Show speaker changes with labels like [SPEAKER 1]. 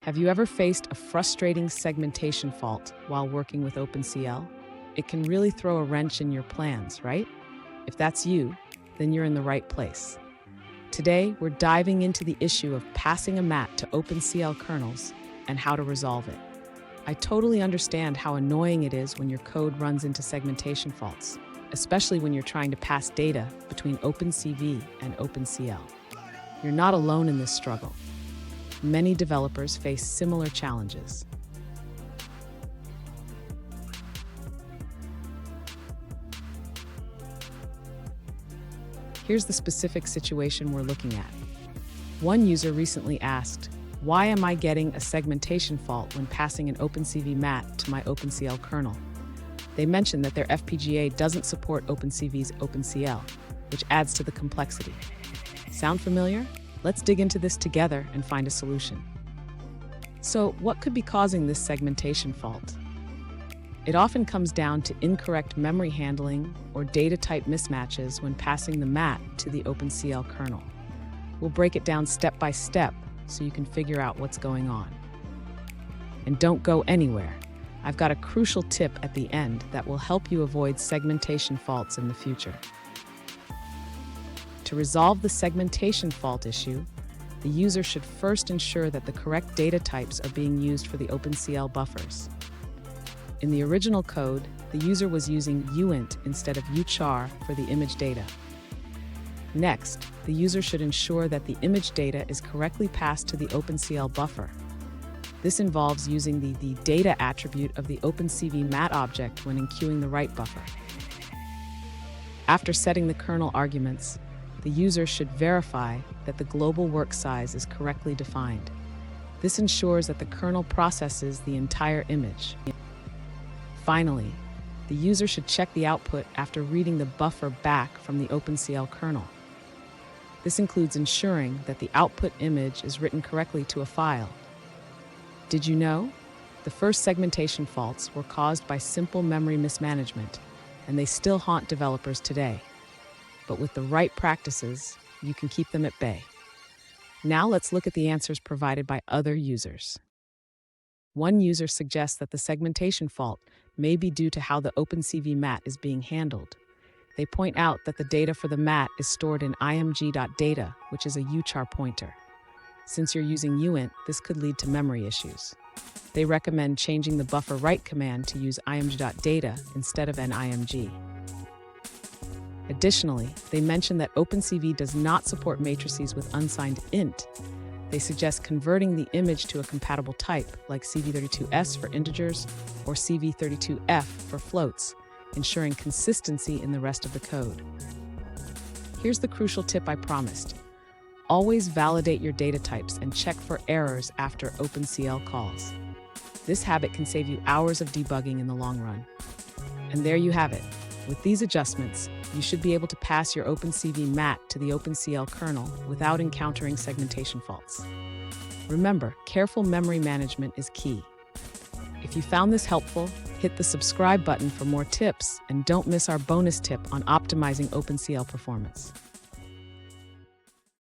[SPEAKER 1] Have you ever faced a frustrating segmentation fault while working with OpenCL? It can really throw a wrench in your plans, right? If that's you, then you're in the right place. Today, we're diving into the issue of passing a mat to OpenCL kernels and how to resolve it. I totally understand how annoying it is when your code runs into segmentation faults, especially when you're trying to pass data between OpenCV and OpenCL. You're not alone in this struggle. Many developers face similar challenges. Here's the specific situation we're looking at. One user recently asked, "Why am I getting a segmentation fault when passing an OpenCV mat to my OpenCL kernel?" They mentioned that their FPGA doesn't support OpenCV's OpenCL, which adds to the complexity. Sound familiar? Let's dig into this together and find a solution. So, what could be causing this segmentation fault? It often comes down to incorrect memory handling or data type mismatches when passing the mat to the OpenCL kernel. We'll break it down step by step so you can figure out what's going on. And don't go anywhere. I've got a crucial tip at the end that will help you avoid segmentation faults in the future. To resolve the segmentation fault issue, the user should first ensure that the correct data types are being used for the OpenCL buffers. In the original code, the user was using uint instead of uchar for the image data. Next, the user should ensure that the image data is correctly passed to the OpenCL buffer. This involves using the data attribute of the OpenCV mat object when enqueuing the right buffer. After setting the kernel arguments, the user should verify that the global work size is correctly defined. This ensures that the kernel processes the entire image. Finally, the user should check the output after reading the buffer back from the OpenCL kernel. This includes ensuring that the output image is written correctly to a file. Did you know? The first segmentation faults were caused by simple memory mismanagement, and they still haunt developers today. But with the right practices, you can keep them at bay. Now let's look at the answers provided by other users. One user suggests that the segmentation fault may be due to how the OpenCV mat is being handled. They point out that the data for the mat is stored in img.data, which is a uchar pointer. Since you're using uint, this could lead to memory issues. They recommend changing the buffer write command to use img.data instead of an img. Additionally, they mention that OpenCV does not support matrices with unsigned int. They suggest converting the image to a compatible type, like CV32S for integers or CV32F for floats, ensuring consistency in the rest of the code. Here's the crucial tip I promised. Always validate your data types and check for errors after OpenCL calls. This habit can save you hours of debugging in the long run. And there you have it. With these adjustments, you should be able to pass your OpenCV mat to the OpenCL kernel without encountering segmentation faults. Remember, careful memory management is key. If you found this helpful, hit the subscribe button for more tips and don't miss our bonus tip on optimizing OpenCL performance.